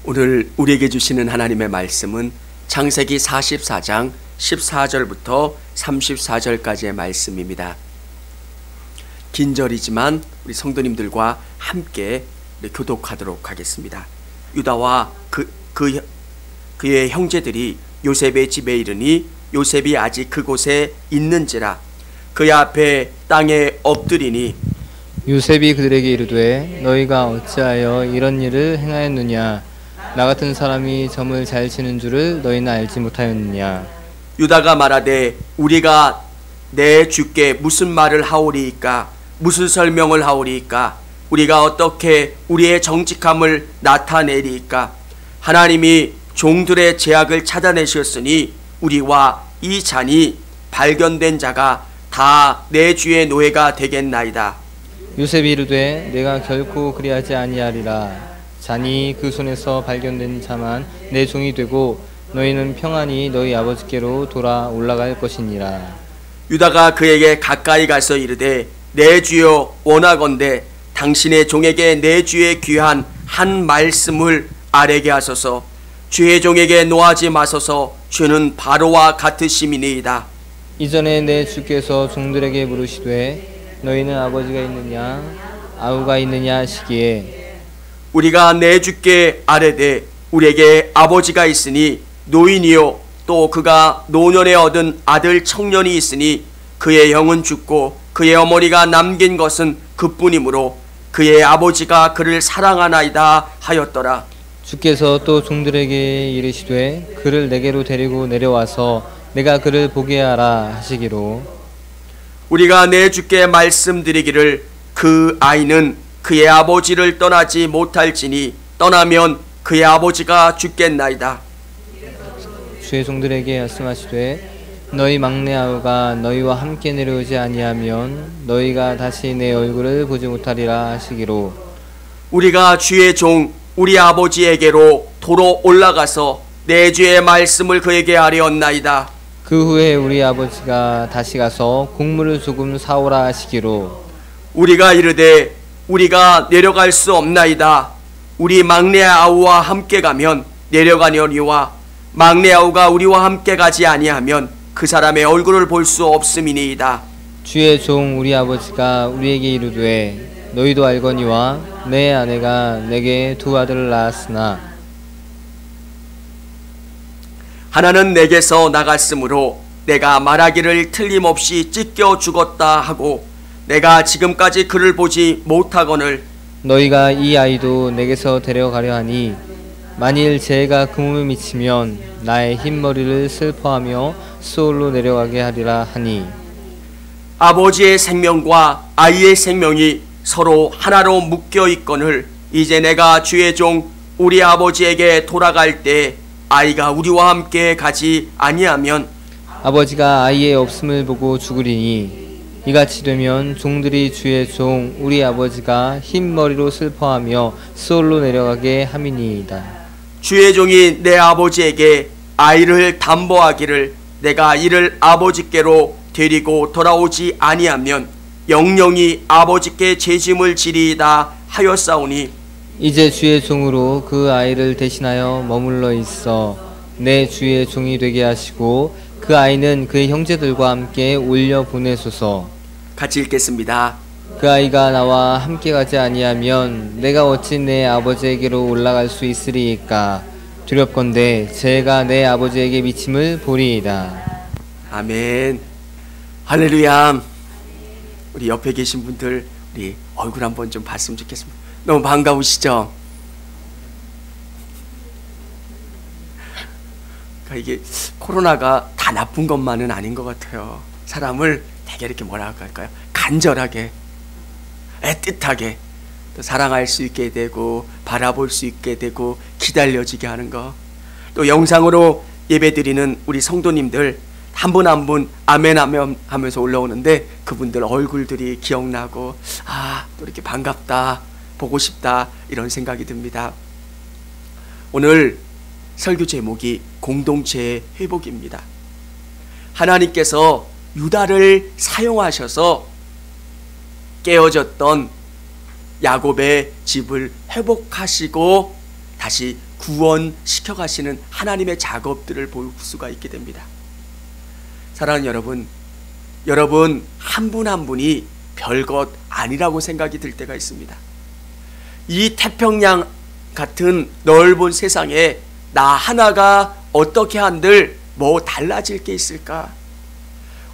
오늘 우리에게 주시는 하나님의 말씀은 창세기 44장 14절부터 34절까지의 말씀입니다. 긴 절이지만 우리 성도님들과 함께 교독하도록 하겠습니다. 유다와 그의 형제들이 요셉의 집에 이르니 요셉이 아직 그곳에 있는지라 그의 앞에 땅에 엎드리니 요셉이 그들에게 이르되 너희가 어찌하여 이런 일을 행하였느냐 나 같은 사람이 점을 잘 치는 줄을 너희는 알지 못하였느냐. 유다가 말하되 우리가 내 주께 무슨 말을 하오리이까 무슨 설명을 하오리이까 우리가 어떻게 우리의 정직함을 나타내리이까 하나님이 종들의 죄악을 찾아내셨으니 우리와 이 잔이 발견된 자가 다 내 주의 노예가 되겠나이다. 요셉이 이르되 내가 결코 그리하지 아니하리라. 잔이 그 손에서 발견된 자만 내 종이 되고 너희는 평안히 너희 아버지께로 돌아 올라갈 것이니라. 유다가 그에게 가까이 가서 이르되 내 주여 원하건대 당신의 종에게 내 주의 귀한 한 말씀을 아뢰게 하소서. 주의 종에게 노하지 마소서. 주는 바로와 같으심이니이다. 이전에 내 주께서 종들에게 물으시되 너희는 아버지가 있느냐 아우가 있느냐 하시기에 우리가 내 주께 아뢰되 우리에게 아버지가 있으니 노인이요 또 그가 노년에 얻은 아들 청년이 있으니 그의 형은 죽고 그의 어머니가 남긴 것은 그뿐이므로 그의 아버지가 그를 사랑하나이다 하였더라. 주께서 또 종들에게 이르시되 그를 내게로 데리고 내려와서 내가 그를 보게 하라 하시기로 우리가 내 주께 말씀드리기를 그 아이는 그의 아버지를 떠나지 못할지니 떠나면 그의 아버지가 죽겠나이다. 주의 종들에게 말씀하시되 너희 막내 아우가 너희와 함께 내려오지 아니하면 너희가 다시 내 얼굴을 보지 못하리라 하시기로 우리가 주의 종 우리 아버지에게로 도로 올라가서 내 주의 말씀을 그에게 하려었나이다. 그 후에 우리 아버지가 다시 가서 곡물을 조금 사오라 하시기로 우리가 이르되 우리가 내려갈 수 없나이다. 우리 막내 아우와 함께 가면 내려가려니와 막내 아우가 우리와 함께 가지 아니하면 그 사람의 얼굴을 볼 수 없음이니이다. 주의 종 우리 아버지가 우리에게 이르되 너희도 알거니와 내 아내가 내게 두 아들을 낳았으나 하나는 내게서 나갔으므로 내가 말하기를 틀림없이 찢겨 죽었다 하고 내가 지금까지 그를 보지 못하거늘 너희가 이 아이도 내게서 데려가려 하니 만일 재해가 그 몸에 미치면 나의 흰 머리를 슬퍼하며 수올로 내려가게 하리라 하니 아버지의 생명과 아이의 생명이 서로 하나로 묶여 있거늘 이제 내가 주의 종 우리 아버지에게 돌아갈 때 아이가 우리와 함께 가지 아니하면 아버지가 아이의 없음을 보고 죽으리니 이같이 되면 종들이 주의 종 우리 아버지가 흰 머리로 슬퍼하며 수올로 내려가게 함이니이다. 주의 종이 내 아버지에게 아이를 담보하기를 내가 이를 아버지께로 데리고 돌아오지 아니하면 영영이 아버지께 죄짐을 지리이다 하였사오니 이제 주의 종으로 그 아이를 대신하여 머물러 있어 내 주의 종이 되게 하시고 그 아이는 그의 형제들과 함께 올려 보내소서. 같이 읽겠습니다. 그 아이가 나와 함께 가지 아니하면 내가 어찌 내 아버지에게로 올라갈 수 있으리이까. 두렵건대 제가 내 아버지에게 미침을 보리이다. 아멘. 할렐루야. 우리 옆에 계신 분들 우리 얼굴 한번 좀 봤으면 좋겠습니다. 너무 반가우시죠? 그러니까 이게 코로나가 다 나쁜 것만은 아닌 것 같아요. 사람을 되게 이렇게 뭐라고 할까요? 간절하게, 애틋하게 또 사랑할 수 있게 되고 바라볼 수 있게 되고 기다려지게 하는 거. 또 영상으로 예배드리는 우리 성도님들 한 분 한 분 아멘 아멘 하면서 올라오는데 그분들 얼굴들이 기억나고 또 이렇게 반갑다 보고 싶다 이런 생각이 듭니다. 오늘 설교 제목이 공동체의 회복입니다. 하나님께서 유다를 사용하셔서 깨어졌던 야곱의 집을 회복하시고 다시 구원시켜 가시는 하나님의 작업들을 볼 수가 있게 됩니다. 사랑하는 여러분, 여러분 한 분 한 분이 별것 아니라고 생각이 들 때가 있습니다. 이 태평양 같은 넓은 세상에 나 하나가 어떻게 한들 뭐 달라질 게 있을까?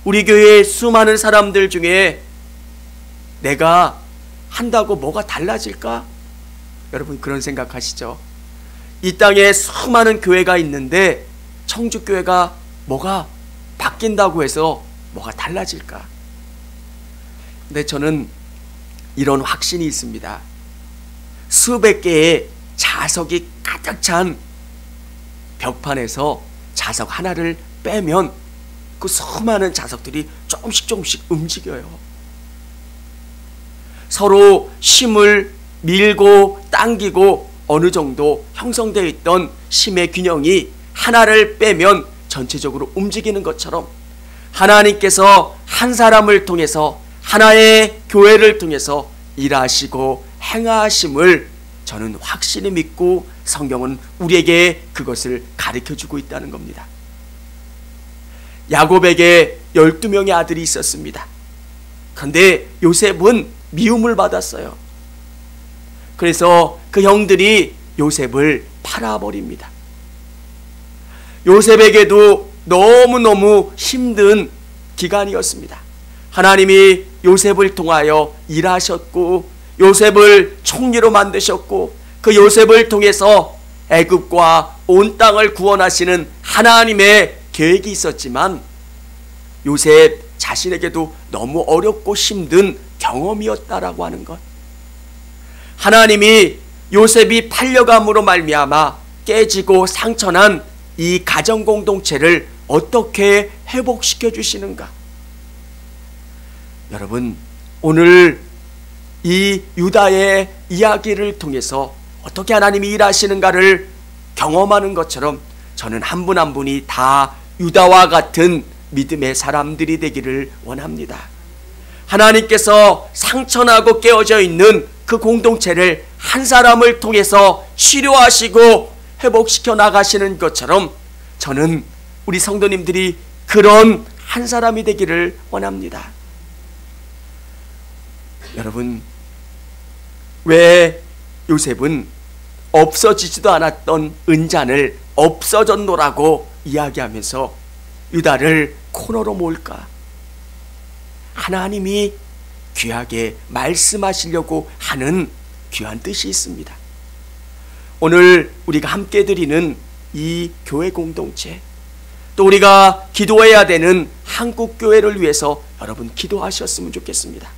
우리 교회의 수많은 사람들 중에 내가 한다고 뭐가 달라질까? 여러분 그런 생각하시죠? 이 땅에 수많은 교회가 있는데 청주교회가 뭐가 바뀐다고 해서 뭐가 달라질까? 근데 저는 이런 확신이 있습니다. 수백 개의 자석이 가득 찬 벽판에서 자석 하나를 빼면 그 수많은 자석들이 조금씩 움직여요. 서로 힘을 밀고 당기고 어느 정도 형성되어 있던 힘의 균형이 하나를 빼면 전체적으로 움직이는 것처럼 하나님께서 한 사람을 통해서 하나의 교회를 통해서 일하시고 행하심을 저는 확실히 믿고 성경은 우리에게 그것을 가르쳐주고 있다는 겁니다. 야곱에게 12명의 아들이 있었습니다. 그런데 요셉은 미움을 받았어요. 그래서 그 형들이 요셉을 팔아버립니다. 요셉에게도 너무너무 힘든 기간이었습니다. 하나님이 요셉을 통하여 일하셨고 요셉을 총리로 만드셨고 그 요셉을 통해서 애굽과 온 땅을 구원하시는 하나님의 계획이 있었지만 요셉 자신에게도 너무 어렵고 힘든 경험이었다라고 하는 것, 하나님이 요셉이 팔려감으로 말미암아 깨지고 상처난 이 가정 공동체를 어떻게 회복시켜 주시는가. 여러분 오늘 이 유다의 이야기를 통해서 어떻게 하나님이 일하시는가를 경험하는 것처럼 저는 한 분 한 분이 다 유다와 같은 믿음의 사람들이 되기를 원합니다. 하나님께서 상처나고 깨어져 있는 그 공동체를 한 사람을 통해서 치료하시고 회복시켜 나가시는 것처럼 저는 우리 성도님들이 그런 한 사람이 되기를 원합니다. 여러분, 왜 요셉은 없어지지도 않았던 은잔을 없어졌노라고 이야기하면서 유다를 코너로 몰까? 하나님이 귀하게 말씀하시려고 하는 귀한 뜻이 있습니다. 오늘 우리가 함께 드리는 이 교회 공동체, 또 우리가 기도해야 되는 한국교회를 위해서 여러분 기도하셨으면 좋겠습니다.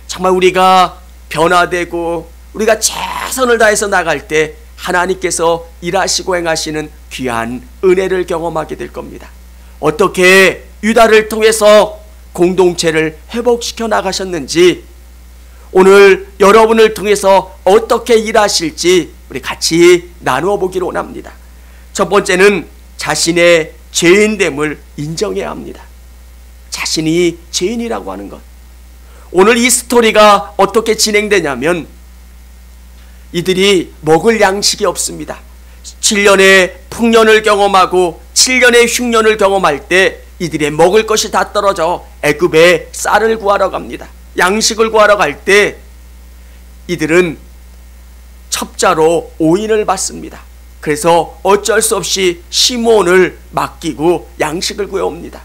정말 우리가 변화되고 우리가 최선을 다해서 나갈 때 하나님께서 일하시고 행하시는 귀한 은혜를 경험하게 될 겁니다. 어떻게 유다를 통해서 공동체를 회복시켜 나가셨는지, 오늘 여러분을 통해서 어떻게 일하실지 우리 같이 나누어 보기를 원합니다. 첫 번째는 자신의 죄인됨을 인정해야 합니다. 자신이 죄인이라고 하는 것. 오늘 이 스토리가 어떻게 진행되냐면 이들이 먹을 양식이 없습니다. 7년의 풍년을 경험하고 7년의 흉년을 경험할 때 이들의 먹을 것이 다 떨어져 애굽에 쌀을 구하러 갑니다. 양식을 구하러 갈 때 이들은 첩자로 오인을 받습니다. 그래서 어쩔 수 없이 시므온을 맡기고 양식을 구해옵니다.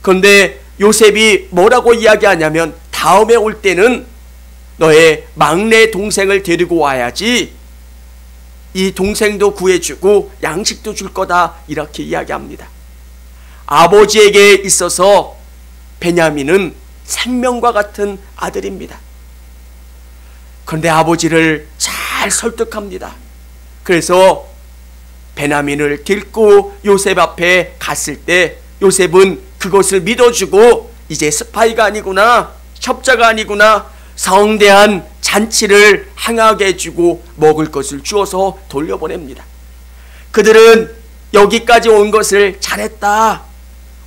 그런데 요셉이 뭐라고 이야기하냐면 다음에 올 때는 너의 막내 동생을 데리고 와야지, 이 동생도 구해주고 양식도 줄 거다, 이렇게 이야기합니다. 아버지에게 있어서 베냐민은 생명과 같은 아들입니다. 그런데 아버지를 잘 설득합니다. 그래서 베냐민을 데리고 요셉 앞에 갔을 때 요셉은 그것을 믿어주고 이제 스파이가 아니구나, 첩자가 아니구나, 성대한 잔치를 행하게 해주고 먹을 것을 주어서 돌려보냅니다. 그들은 여기까지 온 것을 잘했다,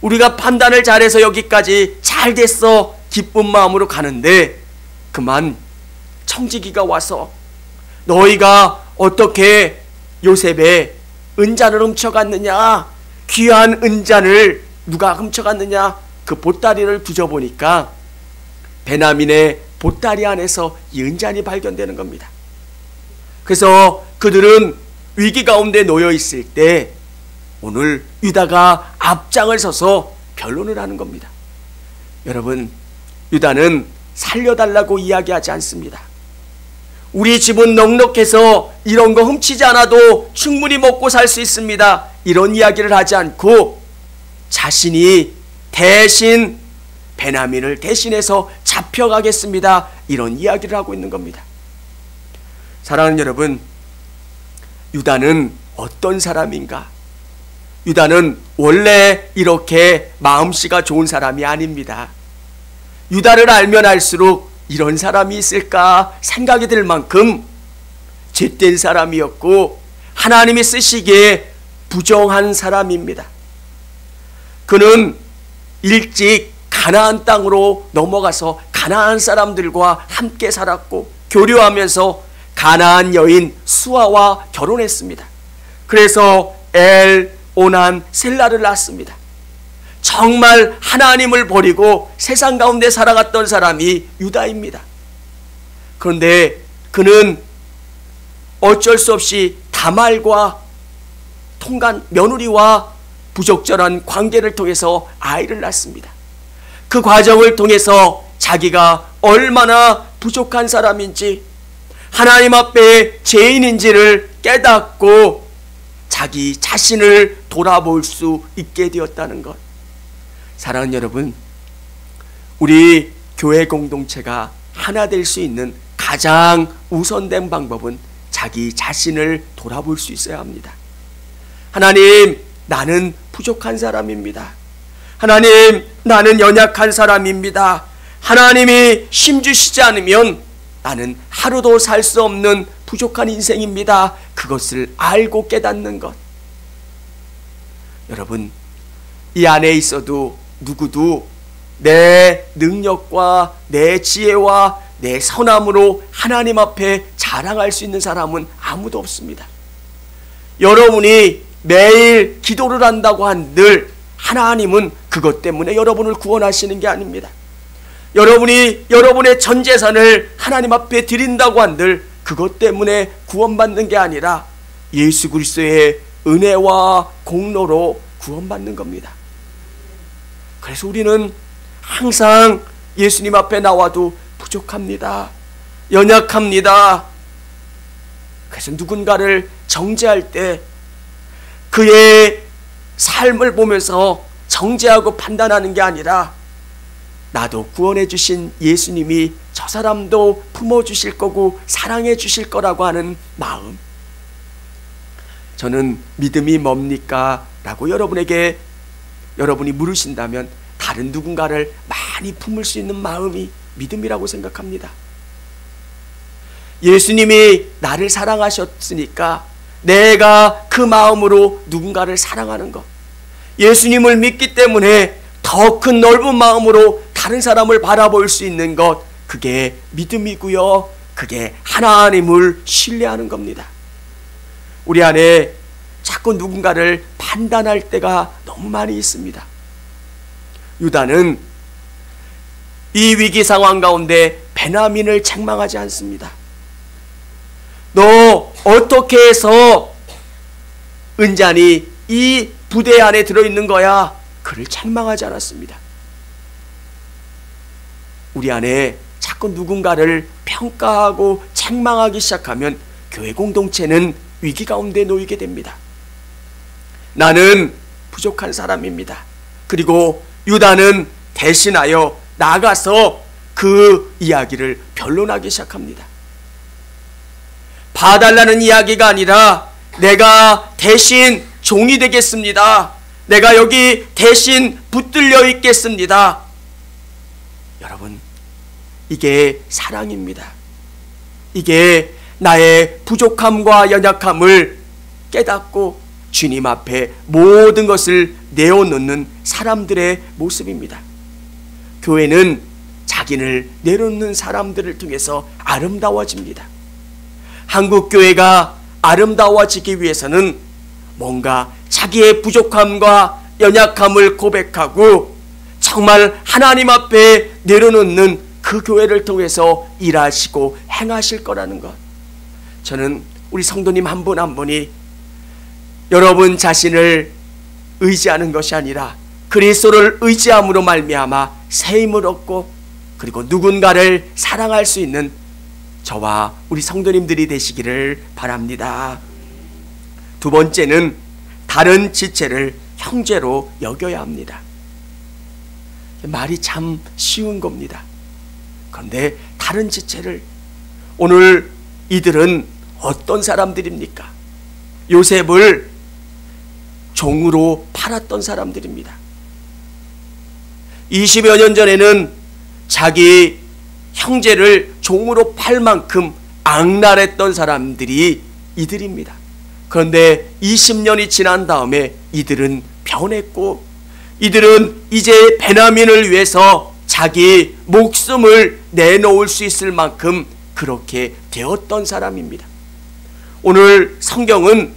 우리가 판단을 잘해서 여기까지 잘 됐어, 기쁜 마음으로 가는데 그만 청지기가 와서 너희가 어떻게 요셉의 은잔을 훔쳐갔느냐? 귀한 은잔을 누가 훔쳐갔느냐? 그 보따리를 뒤져보니까 베냐민의 보따리 안에서 이 은잔이 발견되는 겁니다. 그래서 그들은 위기 가운데 놓여 있을 때 오늘 유다가 앞장을 서서 변론을 하는 겁니다. 여러분, 유다는 살려달라고 이야기하지 않습니다. 우리 집은 넉넉해서 이런 거 훔치지 않아도 충분히 먹고 살 수 있습니다, 이런 이야기를 하지 않고 자신이 대신 베냐민을 대신해서 잡혀가겠습니다, 이런 이야기를 하고 있는 겁니다. 사랑하는 여러분, 유다는 어떤 사람인가? 유다는 원래 이렇게 마음씨가 좋은 사람이 아닙니다. 유다를 알면 알수록 이런 사람이 있을까 생각이 들 만큼 죄된 사람이었고 하나님이 쓰시기에 부정한 사람입니다. 그는 일찍 가나안 땅으로 넘어가서 가나안 사람들과 함께 살았고 교류하면서 가나안 여인 수아와 결혼했습니다. 그래서 엘, 오난, 셀라를 낳았습니다. 정말 하나님을 버리고 세상 가운데 살아갔던 사람이 유다입니다. 그런데 그는 어쩔 수 없이 다말과 며느리와 부적절한 관계를 통해서 아이를 낳습니다. 그 과정을 통해서 자기가 얼마나 부족한 사람인지, 하나님 앞에 죄인인지를 깨닫고 자기 자신을 돌아볼 수 있게 되었다는 것. 사랑하는 여러분, 우리 교회 공동체가 하나 될 수 있는 가장 우선된 방법은 자기 자신을 돌아볼 수 있어야 합니다. 하나님, 나는 부족한 사람입니다. 하나님, 나는 연약한 사람입니다. 하나님이 힘주시지 않으면 나는 하루도 살 수 없는 부족한 인생입니다. 그것을 알고 깨닫는 것. 여러분, 이 안에 있어도 누구도 내 능력과 내 지혜와 내 선함으로 하나님 앞에 자랑할 수 있는 사람은 아무도 없습니다. 여러분이 매일 기도를 한다고 한들 하나님은 그것 때문에 여러분을 구원하시는 게 아닙니다. 여러분이 여러분의 전 재산을 하나님 앞에 드린다고 한들 그것 때문에 구원받는 게 아니라 예수 그리스도의 은혜와 공로로 구원받는 겁니다. 그래서 우리는 항상 예수님 앞에 나와도 부족합니다, 연약합니다. 그래서 누군가를 정죄할 때 그의 삶을 보면서 정죄하고 판단하는 게 아니라 나도 구원해 주신 예수님이 저 사람도 품어주실 거고 사랑해 주실 거라고 하는 마음. 저는 믿음이 뭡니까? 라고 여러분이 물으신다면 다른 누군가를 많이 품을 수 있는 마음이 믿음이라고 생각합니다. 예수님이 나를 사랑하셨으니까 내가 그 마음으로 누군가를 사랑하는 것, 예수님을 믿기 때문에 더 큰 넓은 마음으로 다른 사람을 바라볼 수 있는 것, 그게 믿음이고요, 그게 하나님을 신뢰하는 겁니다. 우리 안에 자꾸 누군가를 판단할 때가 너무 많이 있습니다. 유다는 이 위기 상황 가운데 베냐민을 책망하지 않습니다. 너 어떻게 해서 은잔이 이 부대 안에 들어있는 거야? 그를 책망하지 않았습니다. 우리 안에 자꾸 누군가를 평가하고 책망하기 시작하면 교회 공동체는 위기 가운데 놓이게 됩니다. 나는 부족한 사람입니다. 그리고 유다는 대신하여 나가서 그 이야기를 변론하기 시작합니다. 봐달라는 이야기가 아니라 내가 대신 종이 되겠습니다. 내가 여기 대신 붙들려 있겠습니다. 여러분, 이게 사랑입니다. 이게 나의 부족함과 연약함을 깨닫고 주님 앞에 모든 것을 내어놓는 사람들의 모습입니다. 교회는 자기를 내려놓는 사람들을 통해서 아름다워집니다. 한국교회가 아름다워지기 위해서는 뭔가 자기의 부족함과 연약함을 고백하고 정말 하나님 앞에 내려놓는 그 교회를 통해서 일하시고 행하실 거라는 것. 저는 우리 성도님 한 분 한 분이 여러분 자신을 의지하는 것이 아니라 그리스도를 의지함으로 말미암아 새 힘을 얻고 그리고 누군가를 사랑할 수 있는 저와 우리 성도님들이 되시기를 바랍니다. 두 번째는 다른 지체를 형제로 여겨야 합니다. 말이 참 쉬운 겁니다. 그런데 다른 지체를, 오늘 이들은 어떤 사람들입니까? 요셉을 종으로 팔았던 사람들입니다. 20여 년 전에는 자기 형제를 종으로 팔 만큼 악랄했던 사람들이 이들입니다. 그런데 20년이 지난 다음에 이들은 변했고, 이들은 이제 베냐민을 위해서 자기 목숨을 내놓을 수 있을 만큼 그렇게 되었던 사람입니다. 오늘 성경은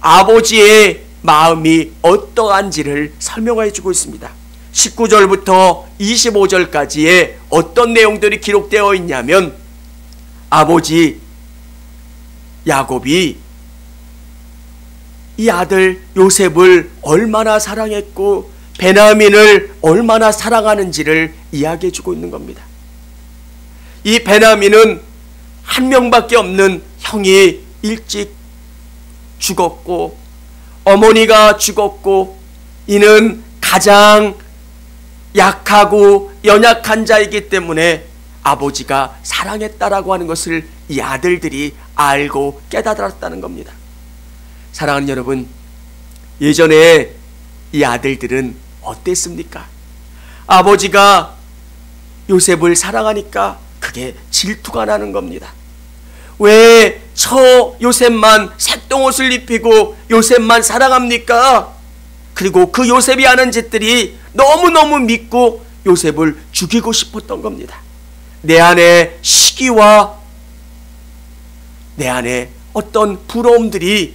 아버지의 마음이 어떠한지를 설명해 주고 있습니다. 19절부터 25절까지의 어떤 내용들이 기록되어 있냐면, 아버지 야곱이 이 아들 요셉을 얼마나 사랑했고 베냐민을 얼마나 사랑하는지를 이야기해 주고 있는 겁니다. 이 베냐민은 한 명밖에 없는 형이 일찍 죽었고 어머니가 죽었고 이는 가장 약하고 연약한 자이기 때문에 아버지가 사랑했다라고 하는 것을 이 아들들이 알고 깨달았다는 겁니다. 사랑하는 여러분, 예전에 이 아들들은 어땠습니까? 아버지가 요셉을 사랑하니까 그게 질투가 나는 겁니다. 왜 저 요셉만 색동옷을 입히고 요셉만 사랑합니까? 그리고 그 요셉이 하는 짓들이 너무너무 믿고 요셉을 죽이고 싶었던 겁니다. 내 안에 시기와 내 안에 어떤 부러움들이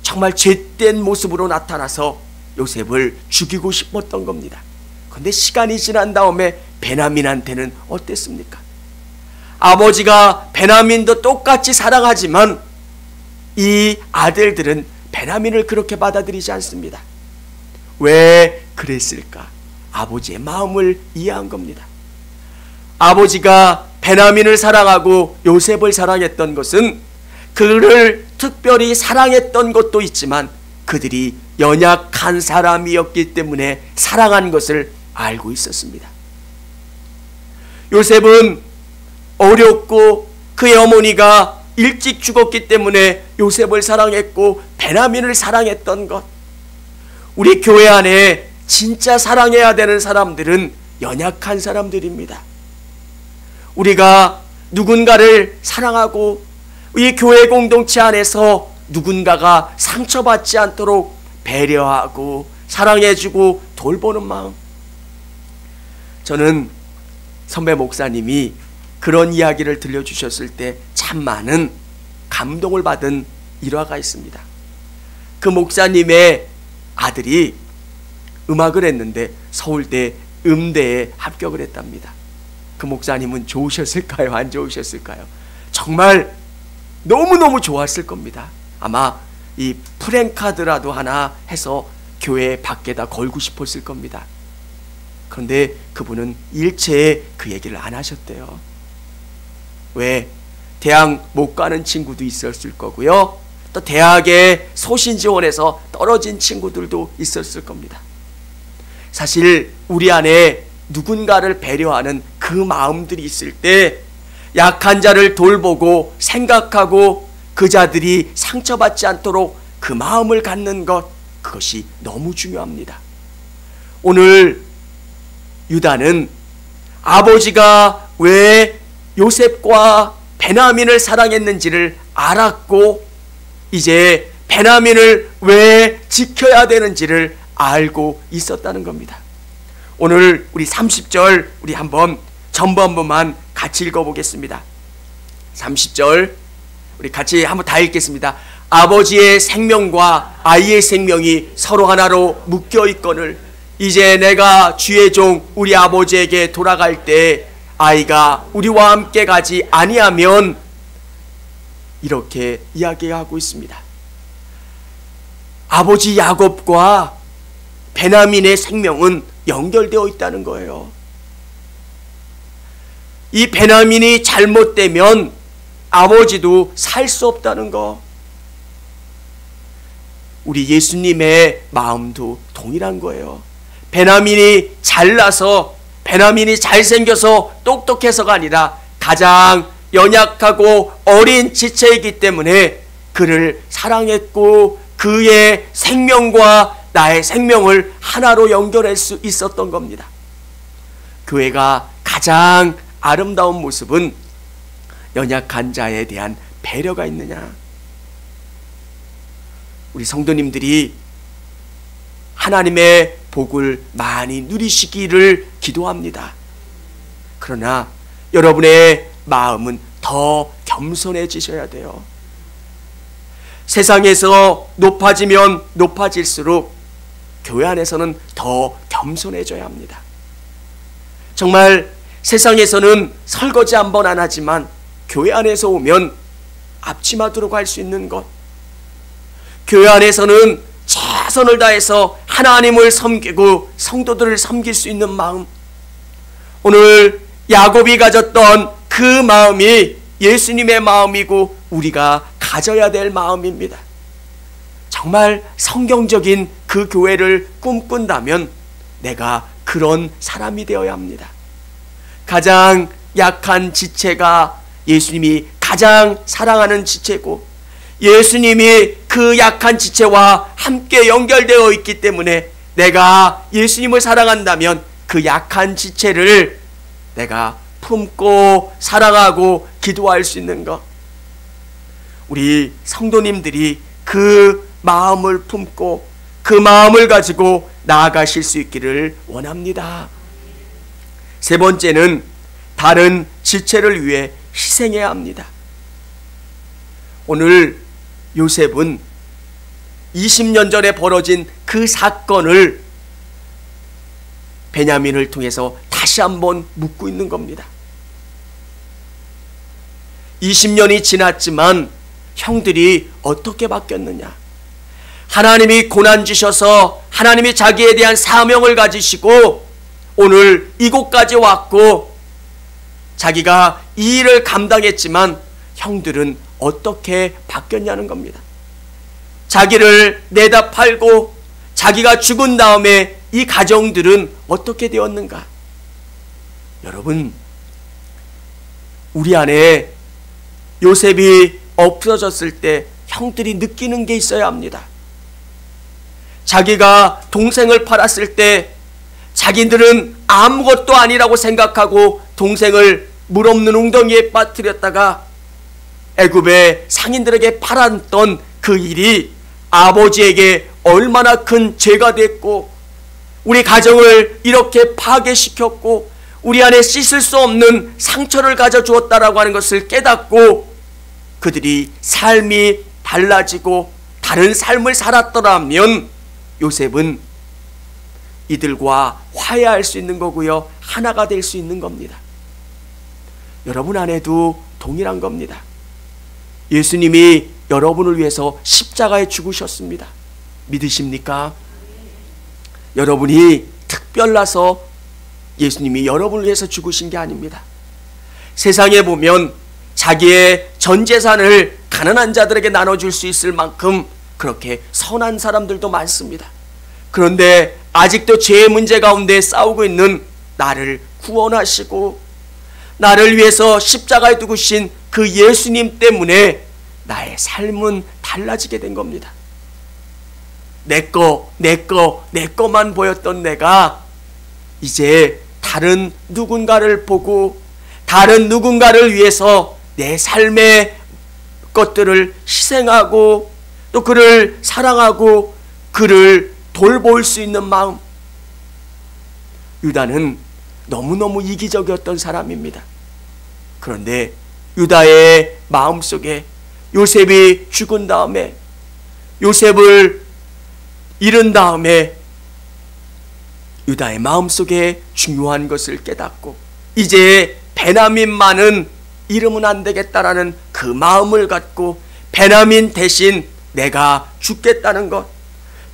정말 죄된 모습으로 나타나서 요셉을 죽이고 싶었던 겁니다. 그런데 시간이 지난 다음에 베냐민한테는 어땠습니까? 아버지가 베냐민도 똑같이 사랑하지만 이 아들들은 베냐민을 그렇게 받아들이지 않습니다. 왜 그랬을까? 아버지의 마음을 이해한 겁니다. 아버지가 베냐민을 사랑하고 요셉을 사랑했던 것은 그를 특별히 사랑했던 것도 있지만 그들이 연약한 사람이었기 때문에 사랑한 것을 알고 있었습니다. 요셉은 어렸고 그의 어머니가 일찍 죽었기 때문에 요셉을 사랑했고 베냐민을 사랑했던 것. 우리 교회 안에 진짜 사랑해야 되는 사람들은 연약한 사람들입니다. 우리가 누군가를 사랑하고 이 교회 공동체 안에서 누군가가 상처받지 않도록 배려하고 사랑해주고 돌보는 마음. 저는 선배 목사님이 그런 이야기를 들려주셨을 때 참 많은 감동을 받은 일화가 있습니다. 그 목사님의 아들이 음악을 했는데 서울대 음대에 합격을 했답니다. 그 목사님은 좋으셨을까요? 안 좋으셨을까요? 정말 너무너무 좋았을 겁니다. 아마 이 프랭카드라도 하나 해서 교회 밖에다 걸고 싶었을 겁니다. 그런데 그분은 일체에 그 얘기를 안 하셨대요. 왜? 대학 못 가는 친구도 있었을 거고요. 또 대학에 소신 지원해서 떨어진 친구들도 있었을 겁니다. 사실 우리 안에 누군가를 배려하는 그 마음들이 있을 때 약한 자를 돌보고 생각하고 그 자들이 상처받지 않도록 그 마음을 갖는 것, 그것이 너무 중요합니다. 오늘 유다는 아버지가 왜 요셉과 베냐민을 사랑했는지를 알았고 이제 베냐민을 왜 지켜야 되는지를 알고 있었다는 겁니다. 오늘 우리 30절 우리 한번 전부 한 번만 같이 읽어보겠습니다. 30절 우리 같이 한번 다 읽겠습니다. 아버지의 생명과 아이의 생명이 서로 하나로 묶여 있거늘 이제 내가 주의 종 우리 아버지에게 돌아갈 때 아이가 우리와 함께 가지 아니하면, 이렇게 이야기하고 있습니다. 아버지 야곱과 베냐민의 생명은 연결되어 있다는 거예요. 이 베냐민이 잘못되면 아버지도 살 수 없다는 거. 우리 예수님의 마음도 동일한 거예요. 베냐민이 잘나서, 베냐민이 잘생겨서 똑똑해서가 아니라 가장 연약하고 어린 지체이기 때문에 그를 사랑했고 그의 생명과 나의 생명을 하나로 연결할 수 있었던 겁니다. 교회가 가장 아름다운 모습은 연약한 자에 대한 배려가 있느냐. 우리 성도님들이 하나님의 복을 많이 누리시기를 기도합니다. 그러나 여러분의 마음은 더 겸손해지셔야 돼요. 세상에서 높아지면 높아질수록 교회 안에서는 더 겸손해져야 합니다. 정말 세상에서는 설거지 한 번 안 하지만 교회 안에서 오면 앞치마 두르고 할 수 있는 것, 교회 안에서는 최선을 다해서 하나님을 섬기고 성도들을 섬길 수 있는 마음, 오늘 야곱이 가졌던 그 마음이 예수님의 마음이고 우리가 가져야 될 마음입니다. 정말 성경적인 그 교회를 꿈꾼다면 내가 그런 사람이 되어야 합니다. 가장 약한 지체가 예수님이 가장 사랑하는 지체고, 예수님이 그 약한 지체와 함께 연결되어 있기 때문에 내가 예수님을 사랑한다면 그 약한 지체를 내가 품고 사랑하고 기도할 수 있는 것, 우리 성도님들이 그 마음을 품고 그 마음을 가지고 나아가실 수 있기를 원합니다. 세 번째는 다른 지체를 위해 희생해야 합니다. 오늘 요셉은 20년 전에 벌어진 그 사건을 베냐민을 통해서 다시 한번 묻고 있는 겁니다. 20년이 지났지만 형들이 어떻게 바뀌었느냐? 하나님이 고난 주셔서 하나님이 자기에 대한 사명을 가지시고 오늘 이곳까지 왔고 자기가 이 일을 감당했지만 형들은 어떻게 바뀌었냐는 겁니다. 자기를 내다 팔고 자기가 죽은 다음에 이 가정들은 어떻게 되었는가? 여러분, 우리 안에 요셉이 없어졌을 때 형들이 느끼는 게 있어야 합니다. 자기가 동생을 팔았을 때 자기들은 아무것도 아니라고 생각하고 동생을 물 없는 웅덩이에 빠뜨렸다가 애굽의 상인들에게 팔았던 그 일이 아버지에게 얼마나 큰 죄가 됐고 우리 가정을 이렇게 파괴시켰고 우리 안에 씻을 수 없는 상처를 가져주었다라고 하는 것을 깨닫고 그들이 삶이 달라지고 다른 삶을 살았더라면 요셉은 이들과 화해할 수 있는 거고요, 하나가 될 수 있는 겁니다. 여러분 안에도 동일한 겁니다. 예수님이 여러분을 위해서 십자가에 죽으셨습니다. 믿으십니까? 여러분이 특별나서 예수님이 여러분을 위해서 죽으신 게 아닙니다. 세상에 보면 자기의 전 재산을 가난한 자들에게 나눠줄 수 있을 만큼 그렇게 선한 사람들도 많습니다. 그런데 아직도 죄의 문제 가운데 싸우고 있는 나를 구원하시고 나를 위해서 십자가에 두으신 그 예수님 때문에 나의 삶은 달라지게 된 겁니다. 내 거만 보였던 내가 이제 다른 누군가를 보고 다른 누군가를 위해서 내 삶의 것들을 희생하고 또 그를 사랑하고 그를 돌볼 수 있는 마음. 유다는 너무너무 이기적이었던 사람입니다. 그런데 유다의 마음속에 요셉이 죽은 다음에, 요셉을 잃은 다음에 유다의 마음속에 중요한 것을 깨닫고 이제 베냐민만은 잃으면 안 되겠다라는 그 마음을 갖고 베냐민 대신 내가 죽겠다는 것,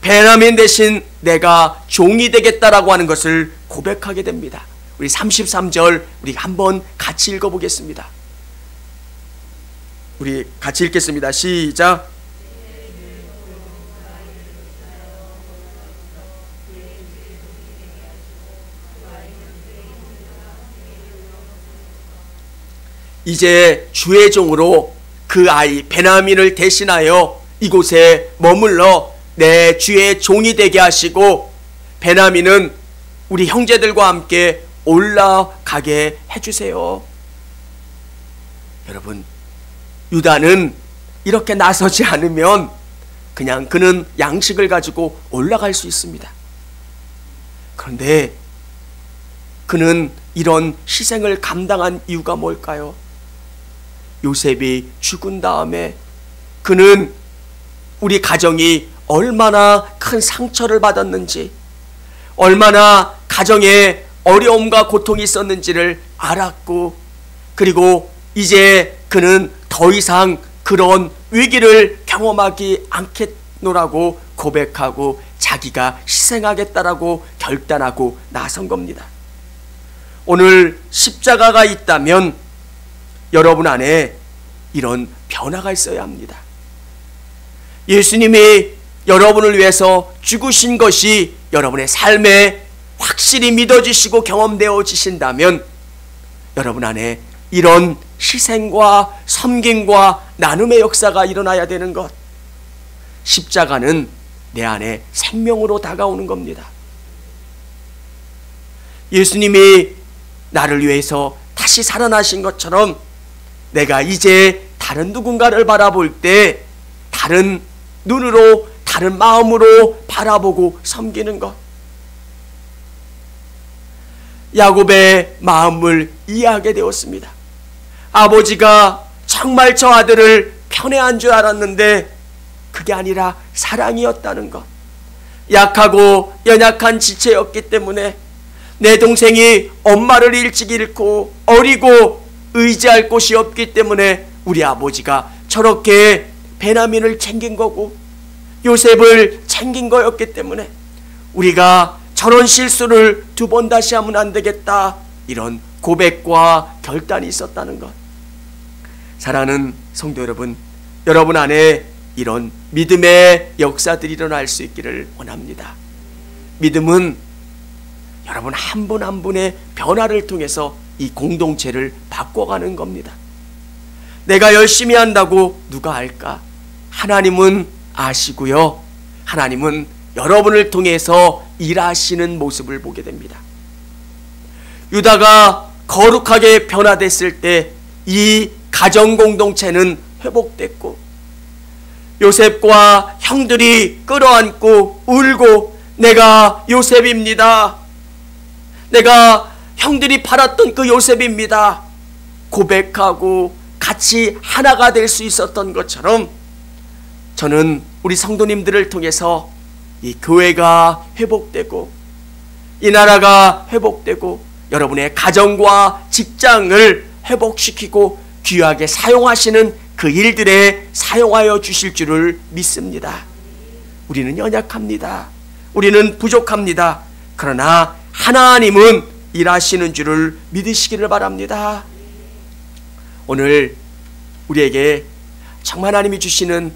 베냐민 대신 내가 종이 되겠다라고 하는 것을 고백하게 됩니다. 우리 33절 우리 한번 같이 읽어보겠습니다. 우리 같이 읽겠습니다. 시작. 이제 주의 종으로 그 아이 베냐민을 대신하여 이곳에 머물러 내 주의 종이 되게 하시고 베냐민은 우리 형제들과 함께 올라가게 해주세요. 여러분, 유다는 이렇게 나서지 않으면 그냥 그는 양식을 가지고 올라갈 수 있습니다. 그런데 그는 이런 희생을 감당한 이유가 뭘까요? 요셉이 죽은 다음에 그는 우리 가정이 얼마나 큰 상처를 받았는지, 얼마나 가정에 어려움과 고통이 있었는지를 알았고, 그리고 이제 그는 더 이상 그런 위기를 경험하지 않겠노라고 고백하고 자기가 희생하겠다라고 결단하고 나선 겁니다. 오늘 십자가가 있다면 여러분 안에 이런 변화가 있어야 합니다. 예수님이 여러분을 위해서 죽으신 것이 여러분의 삶에 확실히 믿어지시고 경험되어지신다면 여러분 안에 이런 희생과 섬김과 나눔의 역사가 일어나야 되는 것, 십자가는 내 안에 생명으로 다가오는 겁니다. 예수님이 나를 위해서 다시 살아나신 것처럼 내가 이제 다른 누군가를 바라볼 때 다른 눈으로, 다른 마음으로 바라보고 섬기는 것, 야곱의 마음을 이해하게 되었습니다. 아버지가 정말 저 아들을 편애한 줄 알았는데 그게 아니라 사랑이었다는 것, 약하고 연약한 지체였기 때문에 내 동생이 엄마를 일찍 잃고 어리고 의지할 곳이 없기 때문에 우리 아버지가 저렇게 베냐민을 챙긴 거고 요셉을 챙긴 거였기 때문에 우리가 저런 실수를 두 번 다시 하면 안 되겠다, 이런 고백과 결단이 있었다는 것. 사랑하는 성도 여러분, 여러분 안에 이런 믿음의 역사들이 일어날 수 있기를 원합니다. 믿음은 여러분 한 분 한 분의 변화를 통해서 이 공동체를 바꿔가는 겁니다. 내가 열심히 한다고 누가 알까? 하나님은 아시고요, 하나님은 여러분을 통해서 일하시는 모습을 보게 됩니다. 유다가 거룩하게 변화됐을 때 이 가정 공동체는 회복됐고 요셉과 형들이 끌어안고 울고 내가 요셉입니다, 내가 형들이 팔았던 그 요셉입니다 고백하고 같이 하나가 될 수 있었던 것처럼 저는 우리 성도님들을 통해서 이 교회가 회복되고 이 나라가 회복되고 여러분의 가정과 직장을 회복시키고 귀하게 사용하시는 그 일들에 사용하여 주실 줄을 믿습니다. 우리는 연약합니다. 우리는 부족합니다. 그러나 하나님은 일하시는 줄을 믿으시기를 바랍니다. 오늘 우리에게 정말 하나님이 주시는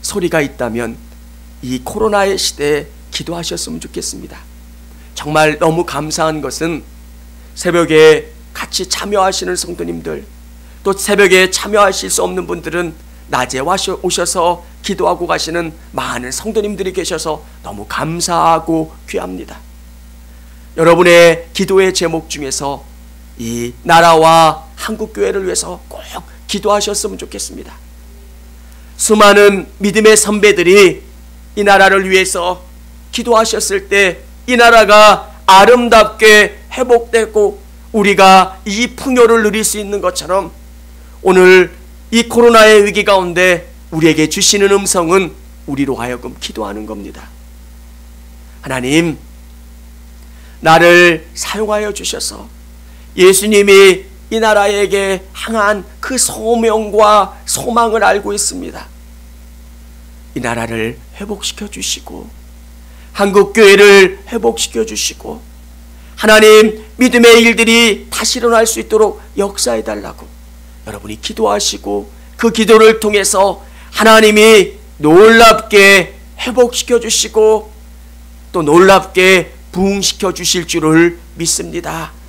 소리가 있다면 이 코로나의 시대에 기도하셨으면 좋겠습니다. 정말 너무 감사한 것은 새벽에 같이 참여하시는 성도님들, 또 새벽에 참여하실 수 없는 분들은 낮에 오셔서 기도하고 가시는 많은 성도님들이 계셔서 너무 감사하고 귀합니다. 여러분의 기도의 제목 중에서 이 나라와 한국교회를 위해서 꼭 기도하셨으면 좋겠습니다. 수많은 믿음의 선배들이 이 나라를 위해서 기도하셨을 때 이 나라가 아름답게 회복되고 우리가 이 풍요를 누릴 수 있는 것처럼 오늘 이 코로나의 위기 가운데 우리에게 주시는 음성은 우리로 하여금 기도하는 겁니다. 하나님, 나를 사용하여 주셔서 예수님이 이 나라에게 향한 그 소명과 소망을 알고 있습니다. 이 나라를 회복시켜 주시고 한국교회를 회복시켜 주시고 하나님, 믿음의 일들이 다시 일어날 수 있도록 역사해 달라고 여러분이 기도하시고 그 기도를 통해서 하나님이 놀랍게 회복시켜 주시고 또 놀랍게 부흥시켜 주실 줄을 믿습니다.